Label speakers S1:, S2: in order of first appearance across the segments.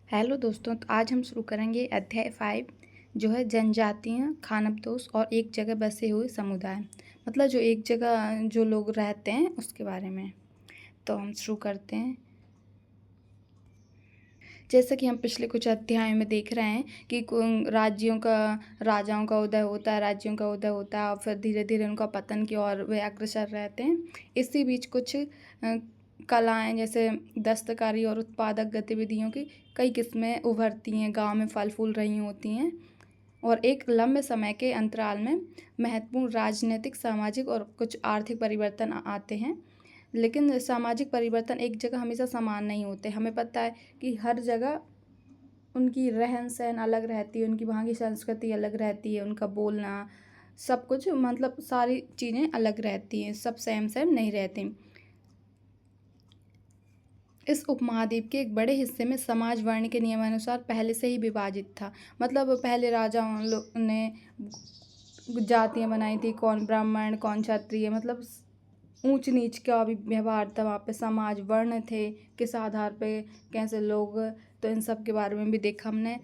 S1: Hello दोस्तों, तो आज हम शुरू करेंगे अध्याय 5 जो है जनजातियाँ, खानाबदोश और एक जगह बसे हुए समुदाय। मतलब जो एक जगह जो लोग रहते हैं उसके बारे में। तो हम शुरू करते हैं। जैसा कि हम पिछले कुछ अध्यायों में देख रहे हैं कि राज्यों का राजाओं का उदय होता है, राज्यों का उदय होता है और फिर धीरे धीरे उनका पतन की ओर वे अग्रसर रहते हैं। इसी बीच कुछ कलाएं जैसे दस्तकारी और उत्पादक गतिविधियों की कई किस्में उभरती हैं, गांव में फल फूल रही होती हैं और एक लंबे समय के अंतराल में महत्वपूर्ण राजनीतिक, सामाजिक और कुछ आर्थिक परिवर्तन आते हैं। लेकिन सामाजिक परिवर्तन एक जगह हमेशा समान नहीं होते। हमें पता है कि हर जगह उनकी रहन सहन अलग रहती है, उनकी वहाँ की संस्कृति अलग रहती है, उनका बोलना सब कुछ मतलब सारी चीज़ें अलग रहती हैं, सब सेम सेम नहीं रहती। इस उपमहाद्वीप के एक बड़े हिस्से में समाज वर्ण के नियमानुसार पहले से ही विभाजित था। मतलब पहले राजाओं ने जातियाँ बनाई थी, कौन ब्राह्मण कौन क्षत्रिय, मतलब ऊंच नीच का भी व्यवहार था वहाँ पे, समाज वर्ण थे किस आधार पे कैसे लोग, तो इन सब के बारे में भी देखा हमने।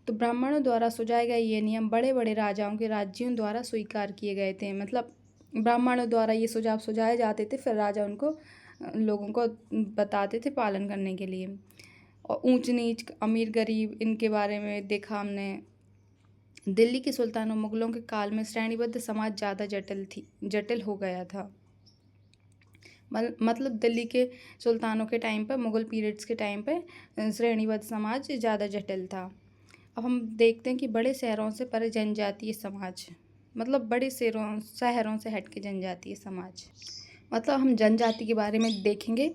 S1: तो ब्राह्मणों द्वारा सुझाए गए ये नियम बड़े बड़े राजाओं के राज्यों द्वारा स्वीकार किए गए थे। मतलब ब्राह्मणों द्वारा ये सुझाव सुझाए जाते थे, फिर राजा उनको लोगों को बताते थे पालन करने के लिए। और ऊंच नीच, अमीर गरीब, इनके बारे में देखा हमने। दिल्ली के सुल्तानों मुगलों के काल में श्रेणीबद्ध समाज ज़्यादा जटिल हो गया था। मतलब दिल्ली के सुल्तानों के टाइम पर, मुग़ल पीरियड्स के टाइम पे श्रेणीबद्ध समाज ज़्यादा जटिल था। अब हम देखते हैं कि बड़े शहरों से परे जनजातीय समाज, मतलब बड़े शहरों से हट के जनजातीय समाज। मतलब हम जनजाति के बारे में देखेंगे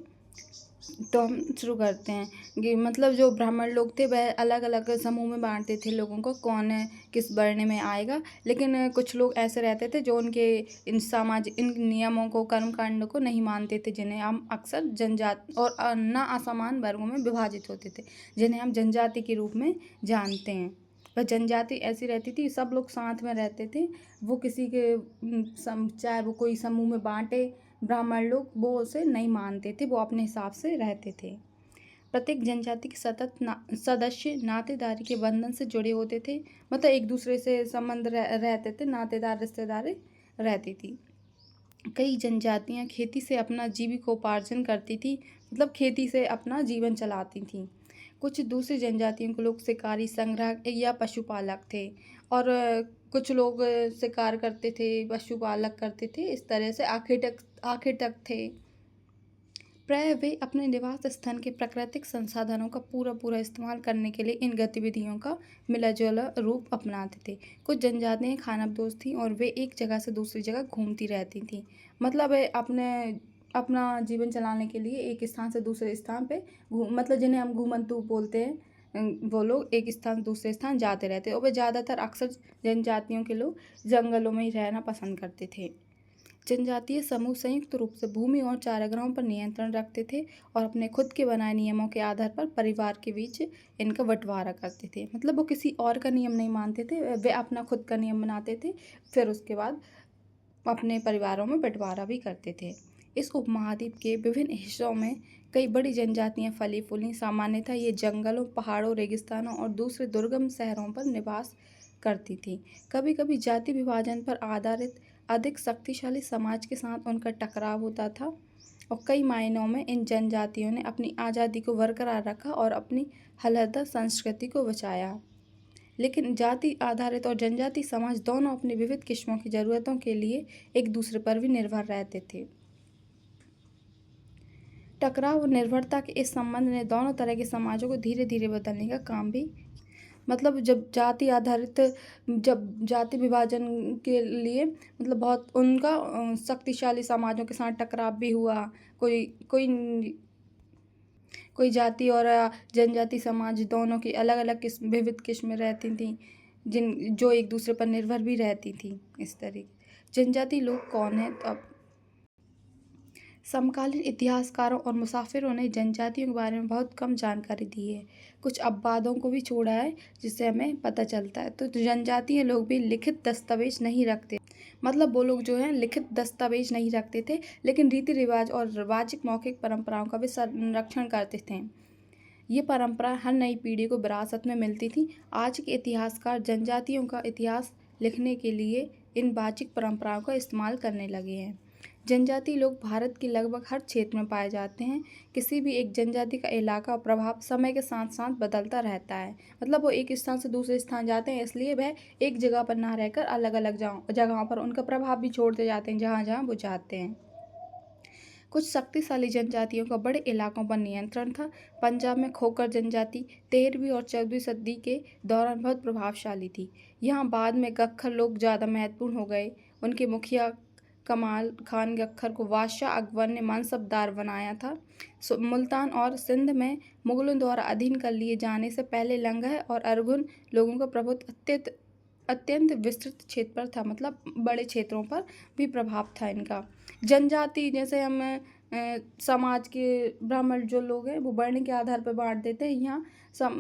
S1: तो हम शुरू करते हैं कि मतलब जो ब्राह्मण लोग थे वह अलग अलग समूह में बांटते थे लोगों को, कौन है किस वर्ण में आएगा। लेकिन कुछ लोग ऐसे रहते थे जो उनके इन नियमों को, कर्मकांड को नहीं मानते थे, जिन्हें हम अक्सर जनजाति और ना असमान वर्गों में विभाजित होते थे, जिन्हें हम जनजाति के रूप में जानते हैं। वह जनजाति ऐसी रहती थी, सब लोग साथ में रहते थे। वो किसी के चाहे वो कोई समूह में बांटे, ब्राह्मण लोग वो उसे नहीं मानते थे, वो अपने हिसाब से रहते थे। प्रत्येक जनजाति के सदस्य नातेदारी के बंधन से जुड़े होते थे। मतलब एक दूसरे से संबंध रहते थे, नातेदार रिश्तेदारी रहती थी। कई जनजातियां खेती से अपना जीविकोपार्जन करती थी, मतलब खेती से अपना जीवन चलाती थीं। कुछ दूसरी जनजातियों के लोग शिकारी, संग्राहक या पशुपालक थे और कुछ लोग शिकार करते थे, पशुपालक करते थे। इस तरह से आखिर तक थे। प्रायः वे अपने निवास स्थान के प्राकृतिक संसाधनों का पूरा इस्तेमाल करने के लिए इन गतिविधियों का मिला-जुला रूप अपनाते थे। कुछ जनजातियाँ खानाबदोश थीं और वे एक जगह से दूसरी जगह घूमती रहती थीं। मतलब वे अपना जीवन चलाने के लिए एक स्थान से दूसरे स्थान पे मतलब जिन्हें हम घूमंतू बोलते हैं, वो लोग एक स्थान से दूसरे स्थान जाते रहते और वे ज़्यादातर अक्सर जनजातियों के लोग जंगलों में ही रहना पसंद करते थे। जनजातीय समूह संयुक्त रूप से भूमि और चारागाहों पर नियंत्रण रखते थे और अपने खुद के बनाए नियमों के आधार पर परिवार के बीच इनका बंटवारा करते थे। मतलब वो किसी और का नियम नहीं मानते थे, वे अपना खुद का नियम बनाते थे, फिर उसके बाद अपने परिवारों में बंटवारा भी करते थे। इस उपमहाद्वीप के विभिन्न हिस्सों में कई बड़ी जनजातियां फली फूली। सामान्यतः ये जंगलों, पहाड़ों, रेगिस्तानों और दूसरे दुर्गम शहरों पर निवास करती थी। कभी कभी जाति विभाजन पर आधारित अधिक शक्तिशाली समाज के साथ उनका टकराव होता था और कई मायनों में इन जनजातियों ने अपनी आज़ादी को बरकरार रखा और अपनी हलहदा संस्कृति को बचाया। लेकिन जाति आधारित और जनजाति समाज दोनों अपनी विविध किस्मों की ज़रूरतों के लिए एक दूसरे पर भी निर्भर रहते थे। टकराव और निर्भरता के इस संबंध ने दोनों तरह के समाजों को धीरे धीरे बदलने का काम भी, मतलब जब जाति विभाजन के लिए मतलब बहुत उनका शक्तिशाली समाजों के साथ टकराव भी हुआ। कोई कोई कोई जाति और जनजाति समाज दोनों की अलग अलग विविध किस्में रहती थीं, जो एक दूसरे पर निर्भर भी रहती थी। इस तरीके जनजाति लोग कौन है, तो अब समकालीन इतिहासकारों और मुसाफिरों ने जनजातियों के बारे में बहुत कम जानकारी दी है। कुछ अपवादों को भी छोड़ा है जिससे हमें पता चलता है। तो जनजातीय लोग भी लिखित दस्तावेज नहीं रखते, मतलब वो लोग जो हैं लिखित दस्तावेज नहीं रखते थे, लेकिन रीति रिवाज और वाचिक मौखिक परंपराओं का भी संरक्षण करते थे। ये परंपरा हर नई पीढ़ी को विरासत में मिलती थी। आज के इतिहासकार जनजातियों का इतिहास लिखने के लिए इन वाचिक परंपराओं का इस्तेमाल करने लगे हैं। जनजातीय लोग भारत के लगभग हर क्षेत्र में पाए जाते हैं। किसी भी एक जनजाति का इलाका और प्रभाव समय के साथ साथ बदलता रहता है। मतलब वो एक स्थान से दूसरे स्थान जाते हैं, इसलिए वह एक जगह पर ना रहकर अलग अलग जगहों पर उनका प्रभाव भी छोड़ते जाते हैं जहाँ जहाँ वो जाते हैं। कुछ शक्तिशाली जनजातियों का बड़े इलाकों पर नियंत्रण था। पंजाब में खोकर जनजाति 13वीं और 14वीं सदी के दौरान बहुत प्रभावशाली थी। यहाँ बाद में गख्खर लोग ज़्यादा महत्वपूर्ण हो गए। उनके मुखिया कमाल खान गख्खर को बादशाह अकबर ने मनसबदार बनाया था। मुल्तान और सिंध में मुगलों द्वारा अधीन कर लिए जाने से पहले लंगह और अरगुन लोगों का प्रभुत्व अत्यंत विस्तृत क्षेत्र पर था। मतलब बड़े क्षेत्रों पर भी प्रभाव था इनका। जनजाति जैसे हम समाज के ब्राह्मण जो लोग हैं वो वर्ण के आधार पर बांट देते हैं। यहाँ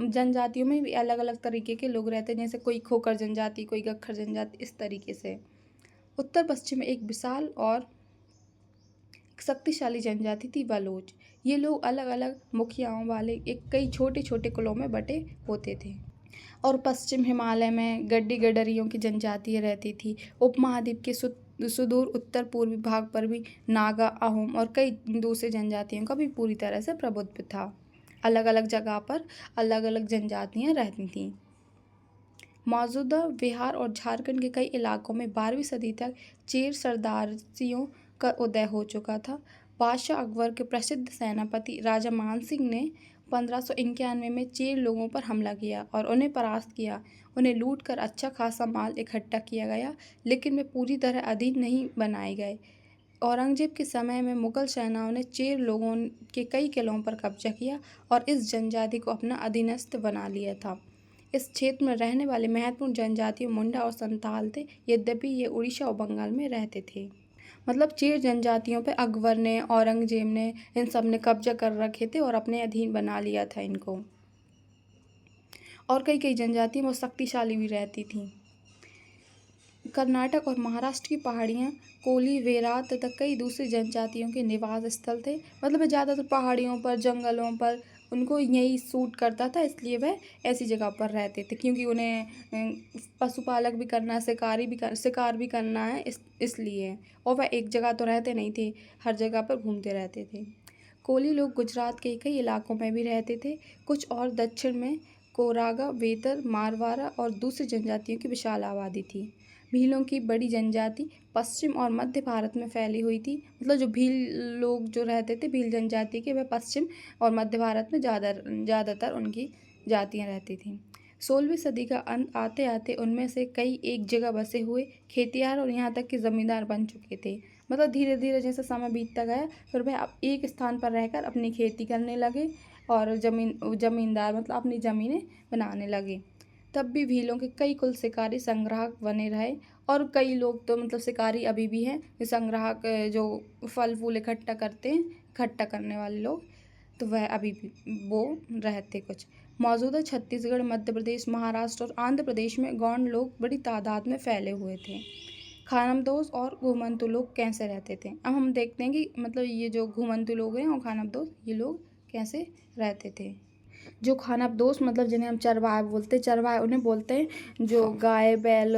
S1: जनजातियों में भी अलग अलग तरीके के लोग रहते हैं, जैसे कोई खोकर जनजाति, कोई गख्खर जनजाति, इस तरीके से। उत्तर पश्चिम में एक विशाल और शक्तिशाली जनजाति थी बलोच। ये लोग अलग अलग मुखियाओं वाले कई छोटे छोटे कुलों में बटे होते थे। और पश्चिम हिमालय में गड्डी गडरियों की जनजातियाँ रहती थी। उपमहाद्वीप के सुदूर उत्तर पूर्वी भाग पर भी नागा, अहोम और कई दूसरे जनजातियों का भी पूरी तरह से प्रभुत्व था। अलग अलग जगह पर अलग अलग जनजातियाँ रहती थीं। मौजूदा बिहार और झारखंड के कई इलाकों में 12वीं सदी तक चेर सरदारियों का उदय हो चुका था। बादशाह अकबर के प्रसिद्ध सेनापति राजा मान सिंह ने 1591 में चेर लोगों पर हमला किया और उन्हें परास्त किया। उन्हें लूट कर अच्छा खासा माल इकट्ठा किया गया, लेकिन वे पूरी तरह अधीन नहीं बनाए गए। औरंगजेब के समय में मुगल सेनाओं ने चेर लोगों के कई किलों पर कब्जा किया और इस जनजाति को अपना अधीनस्थ बना लिया था। इस क्षेत्र में रहने वाले महत्वपूर्ण जनजातियों मुंडा और संताल थे, यद्यपि ये उड़ीसा और बंगाल में रहते थे। मतलब चेर जनजातियों पे अकबर ने, औरंगजेब ने, इन सब ने कब्जा कर रखे थे और अपने अधीन बना लिया था इनको। और कई कई जनजातियाँ बहुत शक्तिशाली भी रहती थीं। कर्नाटक और महाराष्ट्र की पहाड़ियाँ, कोली, वेरात तथा कई दूसरी जनजातियों के निवास स्थल थे। मतलब ज़्यादातर पहाड़ियों पर, जंगलों पर उनको यही सूट करता था, इसलिए वह ऐसी जगह पर रहते थे, क्योंकि उन्हें पशुपालक भी करना है, शिकार भी करना है, इसलिए। और वह एक जगह तो रहते नहीं थे, हर जगह पर घूमते रहते थे। कोली लोग गुजरात के कई इलाकों में भी रहते थे। कुछ और दक्षिण में कोरागा, वेतर, मारवाड़ा और दूसरी जनजातियों की विशाल आबादी थी। भीलों की बड़ी जनजाति पश्चिम और मध्य भारत में फैली हुई थी। मतलब जो भील लोग जो रहते थे, भील जनजाति के, वह पश्चिम और मध्य भारत में ज़्यादातर उनकी जातियाँ रहती थीं। 16वीं सदी का अंत आते आते उनमें से कई एक जगह बसे हुए खेतियार और यहाँ तक कि ज़मींदार बन चुके थे। मतलब धीरे धीरे जैसे समय बीतता गया, फिर वह एक स्थान पर रहकर अपनी खेती करने लगे और जमींदार मतलब अपनी ज़मीनें बनाने लगे। तब भी भीलों के कई कुल शिकारी संग्राहक बने रहे और कई लोग तो मतलब शिकारी अभी भी हैं, संग्राहक जो फल फूल इकट्ठा करते हैं, इकट्ठा करने वाले लोग, तो वह अभी भी वो रहते कुछ। मौजूदा छत्तीसगढ़, मध्य प्रदेश, महाराष्ट्र और आंध्र प्रदेश में गौंड लोग बड़ी तादाद में फैले हुए थे। खानाबदोश और घुमंतु लोग कैसे रहते थे, अब हम देखते हैं कि मतलब ये जो घुमंतु लोग हैं और खानाबदोश, ये लोग कैसे रहते थे। जो खानाबदोश मतलब जिन्हें हम चरवाहे बोलते हैं, चरवाहे उन्हें बोलते हैं जो गाय, बैल,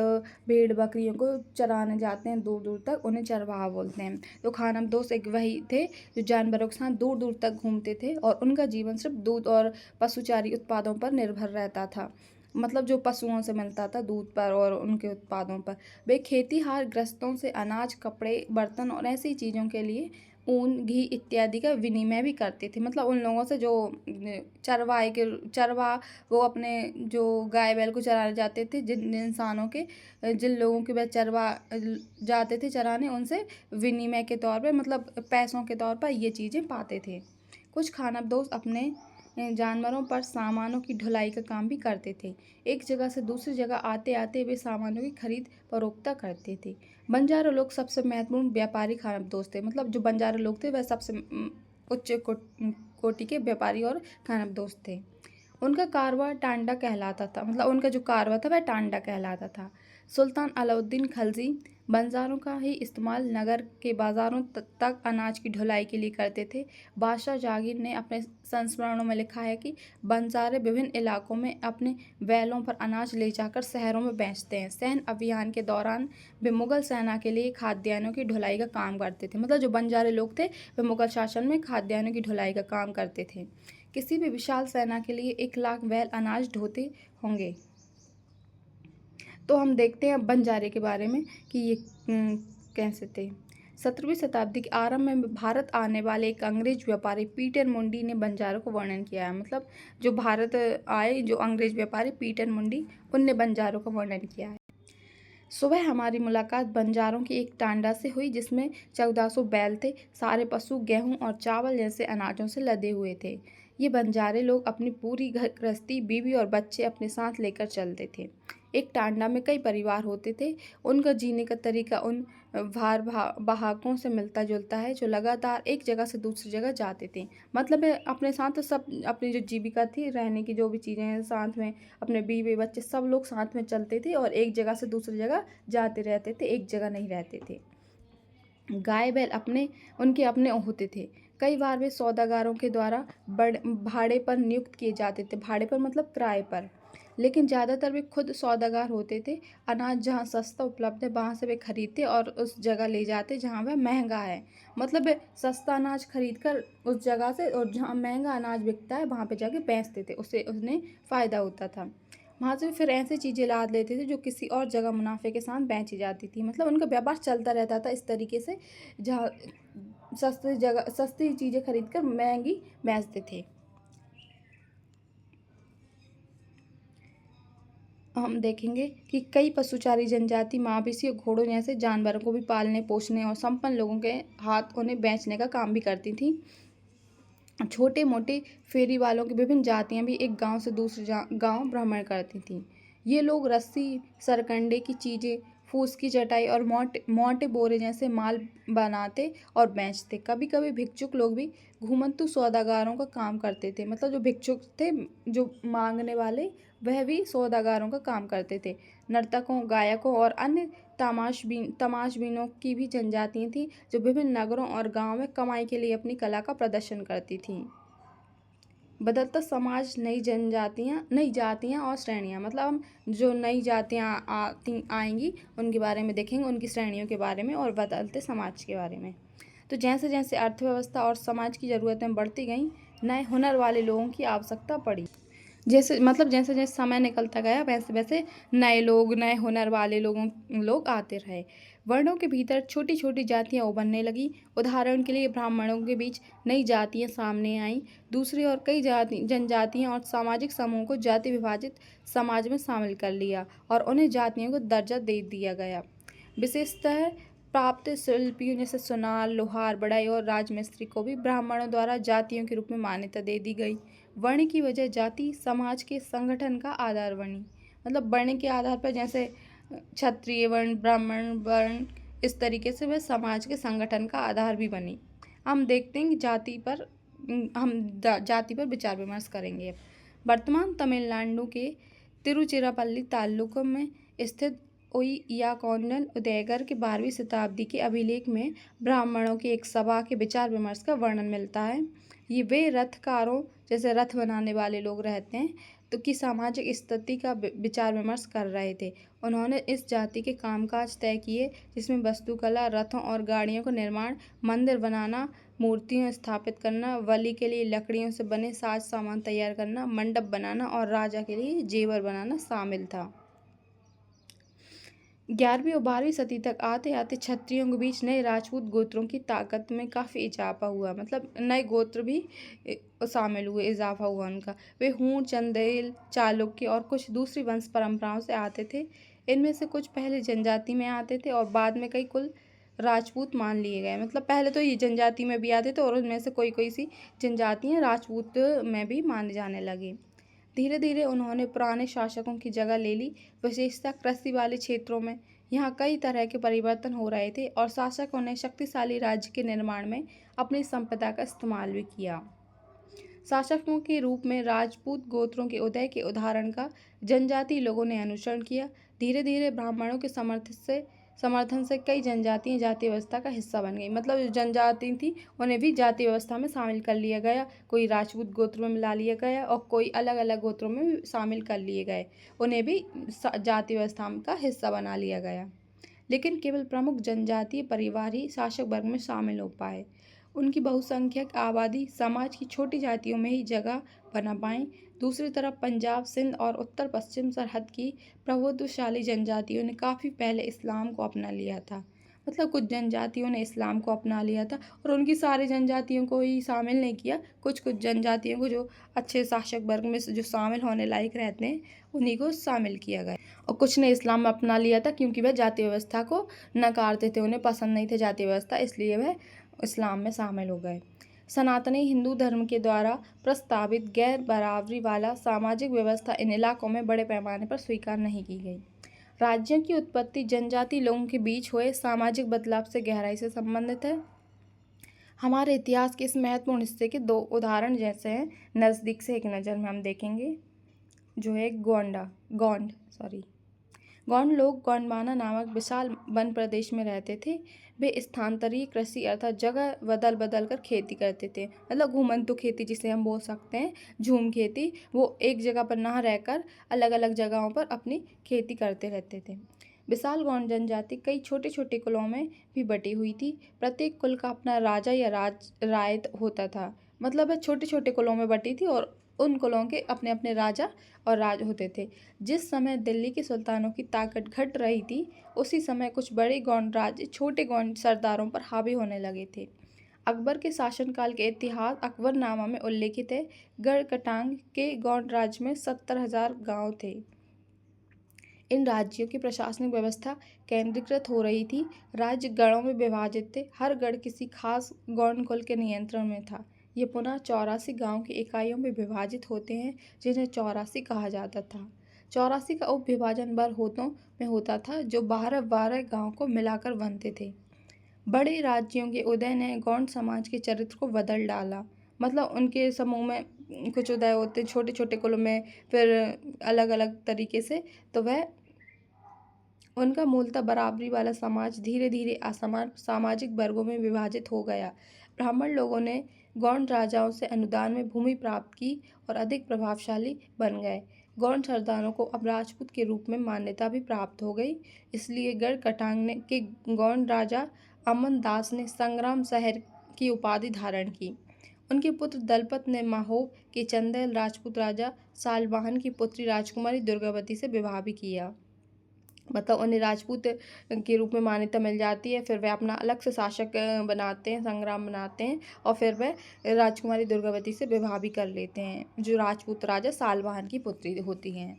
S1: भेड़ बकरियों को चराने जाते हैं दूर दूर तक, उन्हें चरवाहा बोलते हैं। तो खानाबदोश एक वही थे जो जानवरों के साथ दूर दूर तक घूमते थे और उनका जीवन सिर्फ दूध और पशुचारी उत्पादों पर निर्भर रहता था। मतलब जो पशुओं से मिलता था, दूध पर और उनके उत्पादों पर। वे खेतीहार ग्रस्तों से अनाज, कपड़े, बर्तन और ऐसी चीज़ों के लिए ऊन, घी इत्यादि का विनिमय भी करते थे। मतलब उन लोगों से जो चरवाहा वो अपने जो गाय बैल को चराने जाते थे, जिन लोगों के वह चरवा जाते थे चराने, उनसे विनिमय के तौर पे मतलब पैसों के तौर पर ये चीज़ें पाते थे। कुछ खानाबदोश अपने जानवरों पर सामानों की ढुलाई का काम भी करते थे। एक जगह से दूसरी जगह आते आते वे सामानों की खरीद फरोख्त करते थे। बंजारा लोग सबसे महत्वपूर्ण व्यापारी खानाबदोश थे। मतलब जो बंजारा लोग थे वह सबसे उच्च कोटि के व्यापारी और खानाबदोश थे। उनका कारवा टांडा कहलाता था। मतलब उनका जो कारवा था वह टांडा कहलाता था। सुल्तान अलाउद्दीन खलजी बंजारों का ही इस्तेमाल नगर के बाजारों तक अनाज की ढुलाई के लिए करते थे। बादशाह जागीर ने अपने संस्मरणों में लिखा है कि बंजारे विभिन्न इलाकों में अपने बैलों पर अनाज ले जाकर शहरों में बेचते हैं। सैन्य अभियान के दौरान वे मुगल सेना के लिए खाद्यान्नों की ढुलाई का काम करते थे। मतलब जो बंजारे लोग थे वे मुगल शासन में खाद्यान्नों की ढुलाई का काम करते थे। किसी भी विशाल सेना के लिए 1 लाख बैल अनाज ढोते होंगे। तो हम देखते हैं अब बंजारे के बारे में कि ये कैसे थे। 17वीं शताब्दी के आरंभ में भारत आने वाले एक अंग्रेज व्यापारी पीटर मुंडी ने बंजारों को वर्णन किया है। मतलब जो भारत आए जो अंग्रेज व्यापारी पीटर मुंडी, उनने बंजारों का वर्णन किया है। सुबह हमारी मुलाकात बंजारों की एक टांडा से हुई जिसमें 1400 बैल थे। सारे पशु गेहूं और चावल जैसे अनाजों से लदे हुए थे। ये बंजारे लोग अपनी पूरी घर गृहस्थी, बीवी और बच्चे अपने साथ लेकर चलते थे। एक टांडा में कई परिवार होते थे। उनका जीने का तरीका उन बहाकों से मिलता जुलता है जो लगातार एक जगह से दूसरी जगह जाते थे। मतलब अपने साथ तो सब अपनी जो जीविका थी, रहने की जो भी चीज़ें हैं साथ में, अपने बीवी बच्चे सब लोग साथ में चलते थे और एक जगह से दूसरी जगह जाते रहते थे, एक जगह नहीं रहते थे। गाय बैल उनके अपने होते थे। कई बार वे सौदागरों के द्वारा भाड़े पर नियुक्त किए जाते थे। भाड़े पर मतलब किराए पर। लेकिन ज़्यादातर वे खुद सौदागर होते थे। अनाज जहाँ सस्ता उपलब्ध है वहाँ से वे खरीदते और उस जगह ले जाते जहाँ वह महंगा है। मतलब वे सस्ता अनाज खरीद कर उस जगह से, और जहाँ महंगा अनाज बिकता है वहाँ पे जाके बेचते थे, उससे उन्हें फ़ायदा होता था। वहाँ से फिर ऐसी चीज़ें लाद लेते थे जो किसी और जगह मुनाफे के साथ बेची जाती थी। मतलब उनका व्यापार चलता रहता था इस तरीके से, जहाँ सस्ती चीज़ें खरीद कर महंगी बेचते थे। हम देखेंगे कि कई पशुचारी जनजाति मवेशी और घोड़ों जैसे जानवरों को भी पालने, पोसने और संपन्न लोगों के हाथ उन्हें बेचने का काम भी करती थी। छोटे मोटे फेरी वालों की विभिन्न जातियां भी एक गांव से दूसरे गांव भ्रमण करती थीं। ये लोग रस्सी, सरकंडे की चीज़ें, फूस की चटाई और मोटे मोटे बोरे जैसे माल बनाते और बेचते। कभी कभी भिक्षुक लोग भी घुमंतु सौदागारों का काम करते थे। मतलब जो भिक्षुक थे, जो मांगने वाले, वह भी सौदागारों का काम करते थे। नर्तकों, गायकों और अन्य तमाशबीनों की भी जनजातियाँ थीं जो विभिन्न नगरों और गांवों में कमाई के लिए अपनी कला का प्रदर्शन करती थीं। बदलता समाज, नई जातियाँ और श्रेणियाँ। मतलब हम जो नई जातियाँ आएंगी उनके बारे में देखेंगे, उनकी श्रेणियों के बारे में और बदलते समाज के बारे में। तो जैसे जैसे अर्थव्यवस्था और समाज की ज़रूरतें बढ़ती गईं, नए हुनर वाले लोगों की आवश्यकता पड़ी। जैसे जैसे समय निकलता गया वैसे वैसे नए हुनर वाले लोग आते रहे। वर्णों के भीतर छोटी छोटी जातियां उभरने लगी। उदाहरण के लिए ब्राह्मणों के बीच नई जातियां सामने आईं। दूसरी ओर कई जनजातियां और सामाजिक समूहों को जाति विभाजित समाज में शामिल कर लिया और उन्हें जातियों को दर्जा दे दिया गया। विशेषतः प्राप्त शिल्पियों जैसे सुनार, लोहार, बढ़ई और राजमिस्त्री को भी ब्राह्मणों द्वारा जातियों के रूप में मान्यता दे दी गई। वर्ण की वजह जाति समाज के संगठन का आधार बनी। मतलब वर्ण के आधार पर जैसे क्षत्रिय वर्ण, ब्राह्मण वर्ण, इस तरीके से वह समाज के संगठन का आधार भी बनी। हम देखते हैं कि जाति पर विचार विमर्श करेंगे। वर्तमान तमिलनाडु के तिरुचिरापल्ली तालुक में स्थित उय्याकोंडन उदयगर के 12वीं शताब्दी के अभिलेख में ब्राह्मणों की एक सभा के विचार विमर्श का वर्णन मिलता है। ये वे रथकारों, जैसे रथ बनाने वाले लोग रहते हैं, तो की सामाजिक स्थिति का विचार विमर्श कर रहे थे। उन्होंने इस जाति के कामकाज तय किए जिसमें वस्तुकला, रथों और गाड़ियों का निर्माण, मंदिर बनाना, मूर्तियां स्थापित करना, बलि के लिए लकड़ियों से बने साज सामान तैयार करना, मंडप बनाना और राजा के लिए जेवर बनाना शामिल था। 11वीं और 12वीं सदी तक आते आते क्षत्रियों के बीच नए राजपूत गोत्रों की ताकत में काफ़ी इजाफा हुआ। मतलब नए गोत्र भी शामिल हुए, इजाफा हुआ उनका। वे हूण, चंदेल, चालुक्य और कुछ दूसरी वंश परंपराओं से आते थे। इनमें से कुछ पहले जनजाति में आते थे और बाद में कई कुल राजपूत मान लिए गए। मतलब पहले तो ये जनजाति में भी आते थे और उनमें से कोई कोई सी जनजातियाँ राजपूत में भी माने जाने लगी। धीरे धीरे उन्होंने पुराने शासकों की जगह ले ली, विशेषतः कृषि वाले क्षेत्रों में। यहाँ कई तरह के परिवर्तन हो रहे थे और शासकों ने शक्तिशाली राज्य के निर्माण में अपनी संपदा का इस्तेमाल भी किया। शासकों के रूप में राजपूत गोत्रों के उदय के उदाहरण का जनजातीय लोगों ने अनुसरण किया। धीरे धीरे ब्राह्मणों के समर्थन से समर्थन से कई जनजातियाँ जाति व्यवस्था का हिस्सा बन गई। मतलब जो जनजाति थी उन्हें भी जाति व्यवस्था में शामिल कर लिया गया। कोई राजपूत गोत्र में मिला लिया गया और कोई अलग अलग गोत्रों में भी शामिल कर लिए गए। उन्हें भी जाति व्यवस्था का हिस्सा बना लिया गया। लेकिन केवल प्रमुख जनजातीय परिवार ही शासक वर्ग में शामिल हो पाए। उनकी बहुसंख्यक आबादी समाज की छोटी जातियों में ही जगह बना पाए। दूसरी तरफ पंजाब, सिंध और उत्तर पश्चिम सरहद की प्रभुत्वशाली जनजातियों ने काफ़ी पहले इस्लाम को अपना लिया था। मतलब कुछ जनजातियों ने इस्लाम को अपना लिया था और उनकी सारी जनजातियों को ही शामिल नहीं किया। कुछ कुछ जनजातियों को जो अच्छे शासक वर्ग में जो शामिल होने लायक रहते हैं उन्हीं को शामिल किया गया। और कुछ ने इस्लाम में अपना लिया था क्योंकि वह जाति व्यवस्था को नकारते थे, उन्हें पसंद नहीं थे जाति व्यवस्था, इसलिए वह इस्लाम में शामिल हो गए। सनातनी हिंदू धर्म के द्वारा प्रस्तावित गैर बराबरी वाला सामाजिक व्यवस्था इन इलाकों में बड़े पैमाने पर स्वीकार नहीं की गई। राज्यों की उत्पत्ति जनजाति लोगों के बीच हुए सामाजिक बदलाव से गहराई से संबंधित है। हमारे इतिहास के इस महत्वपूर्ण हिस्से के दो उदाहरण जैसे हैं, नज़दीक से एक नज़र में हम देखेंगे जो है गौंड लोग गोंडवाना नामक विशाल वन प्रदेश में रहते थे। वे स्थानांतरीय कृषि अर्थात जगह बदल बदल कर खेती करते थे। मतलब घूमंतु खेती जिसे हम बोल सकते हैं, झूम खेती। वो एक जगह पर ना रहकर अलग अलग जगहों पर अपनी खेती करते रहते थे। विशाल गौंड जनजाति कई छोटे छोटे कुलों में भी बटी हुई थी। प्रत्येक कुल का अपना राजा या रायत होता था। मतलब वह छोटे छोटे कुलों में बटी थी और उन कुलों के अपने अपने राजा और राज होते थे। जिस समय दिल्ली के सुल्तानों की ताकत घट रही थी, उसी समय कुछ बड़े गौंड राज्य छोटे गौंड सरदारों पर हावी होने लगे थे। अकबर के शासनकाल के इतिहास अकबरनामा में उल्लेखित है। गढ़कटांग के गौंड राज्य में 70,000 गांव थे। इन राज्यों की प्रशासनिक व्यवस्था केंद्रीकृत हो रही थी। राज्य गणों में विभाजित थे। हर गढ़ किसी खास गौंड कुल के नियंत्रण में था। ये पुनः 84 गांव की इकाइयों में विभाजित होते हैं, जिन्हें 84 कहा जाता था। 84 का उप विभाजन होतों में होता था, जो 12-12 गांव को मिलाकर बनते थे। बड़े राज्यों के उदय ने गौंड समाज के चरित्र को बदल डाला। मतलब उनके समूह में कुछ उदय होते छोटे छोटे कुलों में, फिर अलग अलग तरीके से, तो वह उनका मूलतः बराबरी वाला समाज धीरे धीरे असमान सामाजिक वर्गों में विभाजित हो गया। ब्राह्मण लोगों ने गौंड राजाओं से अनुदान में भूमि प्राप्त की और अधिक प्रभावशाली बन गए। गौंड सरदारों को अब राजपूत के रूप में मान्यता भी प्राप्त हो गई। इसलिए गढ़कटांग के गौंड राजा अमन दास ने संग्राम शहर की उपाधि धारण की। उनके पुत्र दलपत ने माहोब के चंदेल राजपूत राजा सालवाहन की पुत्री राजकुमारी दुर्गावती से विवाह भी किया। मतलब उन्हें राजपूत के रूप में मान्यता मिल जाती है। फिर वे अपना अलग से शासक बनाते हैं, संग्राम बनाते हैं और फिर वे राजकुमारी दुर्गावती से विवाह भी कर लेते हैं, जो राजपूत राजा सालवाहन की पुत्री होती हैं।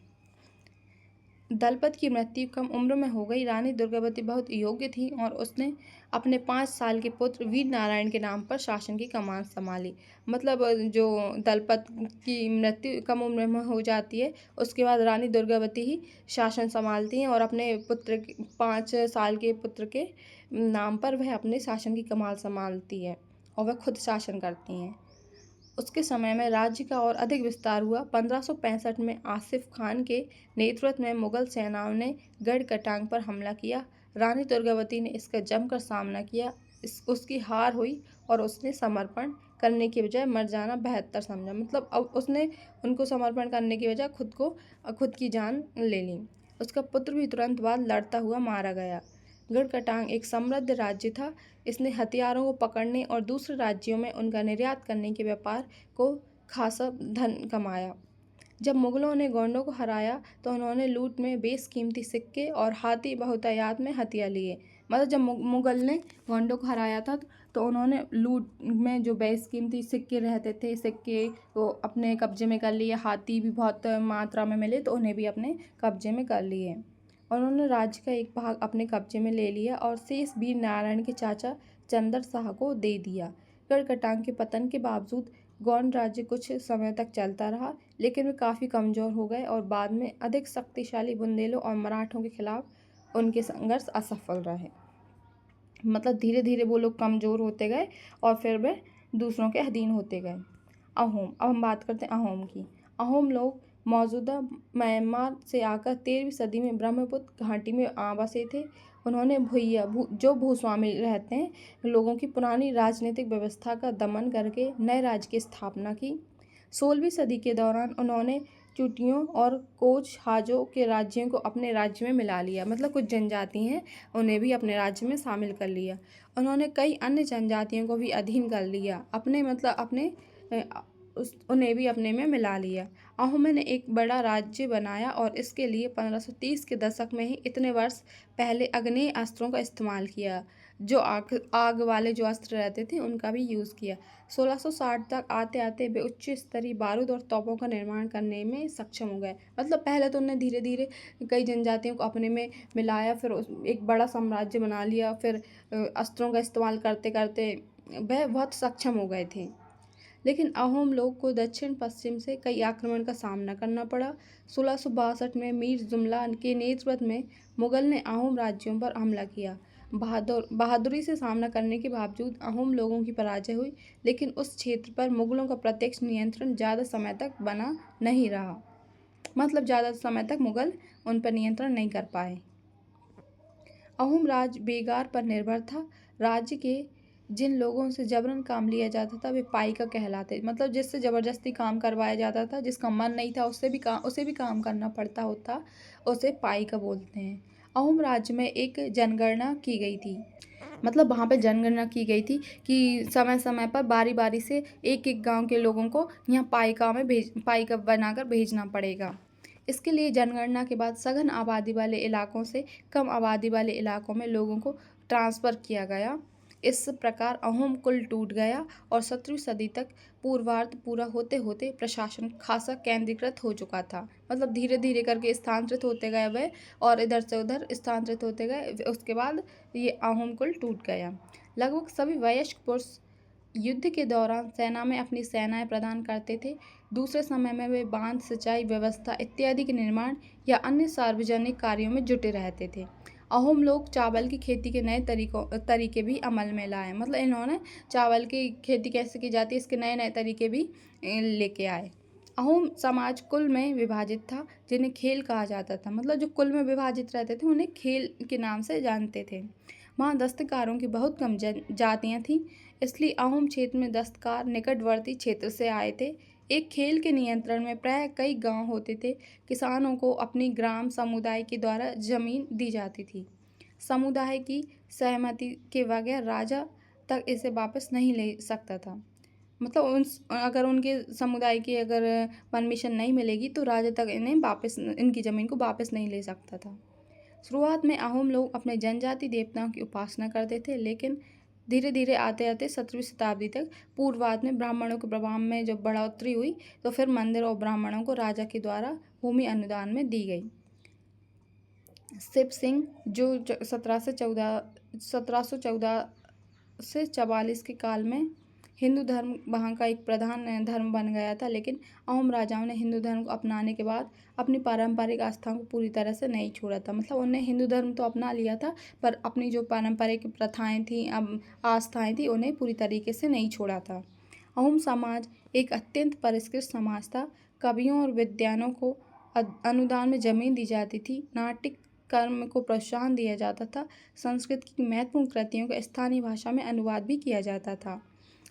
S1: दलपत की मृत्यु कम उम्र में हो गई। रानी दुर्गावती बहुत योग्य थी और उसने अपने 5 साल के पुत्र वीर नारायण के नाम पर शासन की कमान संभाली। मतलब जो दलपत की मृत्यु कम उम्र में हो जाती है, उसके बाद रानी दुर्गावती ही शासन संभालती हैं और अपने 5 साल के पुत्र के नाम पर वह अपने शासन की कमान संभालती है और वह खुद शासन करती हैं। उसके समय में राज्य का और अधिक विस्तार हुआ। 1565 में आसिफ खान के नेतृत्व में मुगल सेनाओं ने गढ़कटांग पर हमला किया। रानी दुर्गावती ने इसका जमकर सामना किया। उसकी हार हुई और उसने समर्पण करने के बजाय मर जाना बेहतर समझा। मतलब अब उसने उनको समर्पण करने की बजाय खुद की जान ले ली। उसका पुत्र भी तुरंत बाद लड़ता हुआ मारा गया। गढ़कटांग एक समृद्ध राज्य था। इसने हथियारों को पकड़ने और दूसरे राज्यों में उनका निर्यात करने के व्यापार को खासा धन कमाया। जब मुगलों ने गोंडों को हराया तो उन्होंने लूट में बेशकीमती सिक्के और हाथी बहुतायत में हथियार लिए। मतलब जब मुगल ने गोंडों को हराया था तो उन्होंने लूट में जो बेशकीमती सिक्के रहते थे, सिक्के को अपने कब्जे में कर लिए। हाथी भी बहुत मात्रा में मिले तो उन्हें भी अपने कब्जे में कर लिए। उन्होंने राज्य का एक भाग अपने कब्जे में ले लिया और शेष वीर नारायण के चाचा चंदर शाह को दे दिया। गढ़कटांग के पतन के बावजूद गौंड राज्य कुछ समय तक चलता रहा, लेकिन वे काफ़ी कमज़ोर हो गए और बाद में अधिक शक्तिशाली बुंदेलों और मराठों के खिलाफ उनके संघर्ष असफल रहे। मतलब धीरे धीरे वो लोग कमज़ोर होते गए और फिर वे दूसरों के अधीन होते गए। अहोम, अब हम बात करते हैं अहोम की। अहोम लोग मौजूदा म्यांमार से आकर 13वीं सदी में ब्रह्मपुत्र घाटी में बसे थे। उन्होंने जो भूस्वामी रहते हैं लोगों की पुरानी राजनीतिक व्यवस्था का दमन करके नए राज्य की स्थापना की। 16वीं सदी के दौरान उन्होंने चुटियों और कोच हाजों के राज्यों को अपने राज्य में मिला लिया। मतलब कुछ जनजाति हैं उन्हें भी अपने राज्य में शामिल कर लिया। उन्होंने कई अन्य जनजातियों को भी अधीन कर लिया, उन्हें भी अपने में मिला लिया। अहोमों ने एक बड़ा राज्य बनाया और इसके लिए 1530 के दशक में ही इतने वर्ष पहले आग्नेय अस्त्रों का इस्तेमाल किया, जो आग वाले जो अस्त्र रहते थे उनका भी यूज़ किया। 1660 तक आते आते वे उच्च स्तरीय बारूद और तोपों का निर्माण करने में सक्षम हो गए। मतलब पहले तो उन्हें धीरे धीरे कई जनजातियों को अपने में मिलाया, फिर एक बड़ा साम्राज्य बना लिया, फिर अस्त्रों का इस्तेमाल करते करते वह बहुत सक्षम हो गए थे। लेकिन अहोम लोग को दक्षिण पश्चिम से कई आक्रमण का सामना करना पड़ा। 1662 में मीर जुमला के नेतृत्व में मुगल ने अहोम राज्यों पर हमला किया। बहादुरी से सामना करने के बावजूद अहोम लोगों की पराजय हुई, लेकिन उस क्षेत्र पर मुगलों का प्रत्यक्ष नियंत्रण ज़्यादा समय तक बना नहीं रहा। मतलब ज़्यादा समय तक मुगल उन पर नियंत्रण नहीं कर पाए। अहोम राज्य बेगार पर निर्भर था। राज्य के जिन लोगों से जबरन काम लिया जाता था वे पाइका कहलाते। मतलब जिससे ज़बरदस्ती काम करवाया जाता था, जिसका मन नहीं था उसे भी काम करना पड़ता होता, उसे पाइका बोलते हैं। अहोम राज्य में एक जनगणना की गई थी। मतलब वहाँ पे जनगणना की गई थी कि समय समय पर बारी बारी से एक एक गांव के लोगों को यहाँ पाइका बनाकर भेजना पड़ेगा। इसके लिए जनगणना के बाद सघन आबादी वाले इलाकों से कम आबादी वाले इलाकों में लोगों को ट्रांसफ़र किया गया। इस प्रकार अहोम कुल टूट गया और 17वीं सदी तक पूर्वार्ध पूरा होते होते प्रशासन खासा केंद्रीकृत हो चुका था। मतलब धीरे धीरे करके स्थानांतरित होते गए वह, और इधर से उधर स्थानांतरित होते गए। उसके बाद ये अहोम कुल टूट गया। लगभग सभी वयस्क पुरुष युद्ध के दौरान सेना में अपनी सेनाएं प्रदान करते थे। दूसरे समय में वे बांध, सिंचाई व्यवस्था इत्यादि के निर्माण या अन्य सार्वजनिक कार्यों में जुटे रहते थे। अहोम लोग चावल की खेती के नए तरीके भी अमल में लाए। मतलब इन्होंने चावल की खेती कैसे की जाती है इसके नए नए तरीके भी लेके आए। अहोम समाज कुल में विभाजित था, जिन्हें खेल कहा जाता था। मतलब जो कुल में विभाजित रहते थे उन्हें खेल के नाम से जानते थे। वहाँ दस्तकारों की बहुत कम जातियाँ थीं, इसलिए अहोम क्षेत्र में दस्तकार निकटवर्ती क्षेत्र से आए थे। एक खेल के नियंत्रण में प्रायः कई गांव होते थे। किसानों को अपनी ग्राम समुदाय के द्वारा जमीन दी जाती थी। समुदाय की सहमति के बगैर राजा तक इसे वापस नहीं ले सकता था। मतलब अगर उनके समुदाय की अगर परमिशन नहीं मिलेगी तो राजा तक इनकी ज़मीन को वापस नहीं ले सकता था। शुरुआत में अहोम लोग अपने जनजाति देवताओं की उपासना करते थे, लेकिन धीरे धीरे आते आते 17वीं शताब्दी तक पूर्वार्ध में ब्राह्मणों के प्रभाव में जब बढ़ोतरी हुई तो फिर मंदिर और ब्राह्मणों को राजा के द्वारा भूमि अनुदान में दी गई। शिव सिंह जो 1714 से 44 के काल में हिंदू धर्म वहाँ का एक प्रधान धर्म बन गया था, लेकिन अहोम राजाओं ने हिंदू धर्म को अपनाने के बाद अपनी पारंपरिक आस्थाओं को पूरी तरह से नहीं छोड़ा था। मतलब उन्हें हिंदू धर्म तो अपना लिया था, पर अपनी जो पारंपरिक प्रथाएं थी, आस्थाएं थी, उन्हें पूरी तरीके से नहीं छोड़ा था। अहोम समाज एक अत्यंत परिष्कृत समाज था। कवियों और विद्वानों को अनुदान में जमीन दी जाती थी। नाट्य कर्म को प्रोत्साहन दिया जाता था। संस्कृत की महत्वपूर्ण कृतियों का स्थानीय भाषा में अनुवाद भी किया जाता था।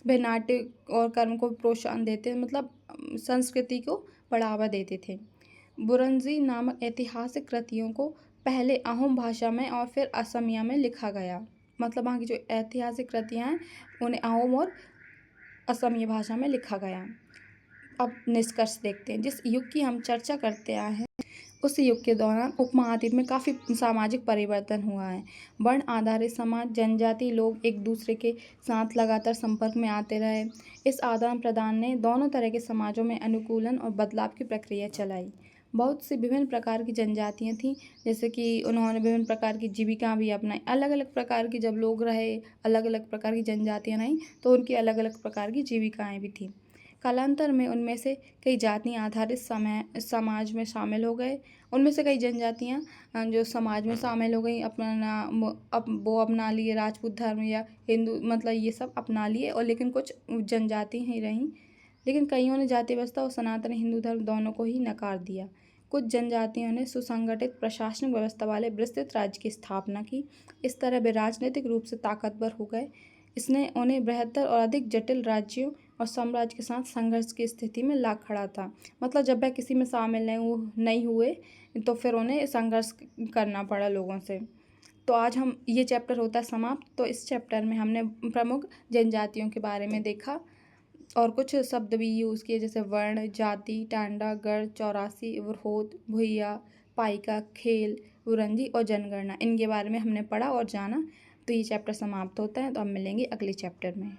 S1: वे नाट्य और कर्म को प्रोत्साहन देते, मतलब संस्कृति को बढ़ावा देते थे। बुरंजी नामक ऐतिहासिक कृतियों को पहले अहोम भाषा में और फिर असमिया में लिखा गया। मतलब वहाँ की जो ऐतिहासिक कृतियाँ हैं उन्हें अहोम और असमिया भाषा में लिखा गया। अब निष्कर्ष देखते हैं। जिस युग की हम चर्चा करते आए हैं उस युग के दौरान उपमहाद्वीप में काफ़ी सामाजिक परिवर्तन हुआ है। वर्ण आधारित समाज, जनजाति लोग एक दूसरे के साथ लगातार संपर्क में आते रहे। इस आदान प्रदान ने दोनों तरह के समाजों में अनुकूलन और बदलाव की प्रक्रिया चलाई। बहुत सी विभिन्न प्रकार की जनजातियाँ थीं, जैसे कि उन्होंने विभिन्न प्रकार की जीविका भी अपनाई। अलग अलग प्रकार की जब लोग रहे, अलग अलग प्रकार की जनजातियाँ रहीं, तो उनकी अलग अलग प्रकार की जीविकाएँ भी थीं। कालांतर में उनमें से कई जातियाँ आधारित समाज में शामिल हो गए। उनमें से कई जनजातियाँ जो समाज में शामिल हो गई, वो अपना लिए राजपूत धर्म या हिंदू, मतलब ये सब अपना लिए, और लेकिन कुछ जनजाति ही रहीं। लेकिन कईयों ने जाति व्यवस्था और सनातन हिंदू धर्म दोनों को ही नकार दिया। कुछ जनजातियों ने सुसंगठित प्रशासनिक व्यवस्था वाले विस्तृत राज्य की स्थापना की। इस तरह वे राजनीतिक रूप से ताकतवर हो गए। इसने उन्हें बृहत्तर और अधिक जटिल राज्यों और साम्राज्य के साथ संघर्ष की स्थिति में ला खड़ा था। मतलब जब वह किसी में शामिल नहीं हुए तो फिर उन्हें संघर्ष करना पड़ा लोगों से। तो आज हम ये चैप्टर होता है समाप्त। तो इस चैप्टर में हमने प्रमुख जनजातियों के बारे में देखा और कुछ शब्द भी यूज़ किए, जैसे वर्ण, जाति, टांडा, गढ़, चौरासी, वृहोत, भुइया, पाइका, खेल, उरंजी और जनगणना। इनके बारे में हमने पढ़ा और जाना। तो ये चैप्टर समाप्त होता है। तो अब मिलेंगे अगले चैप्टर में।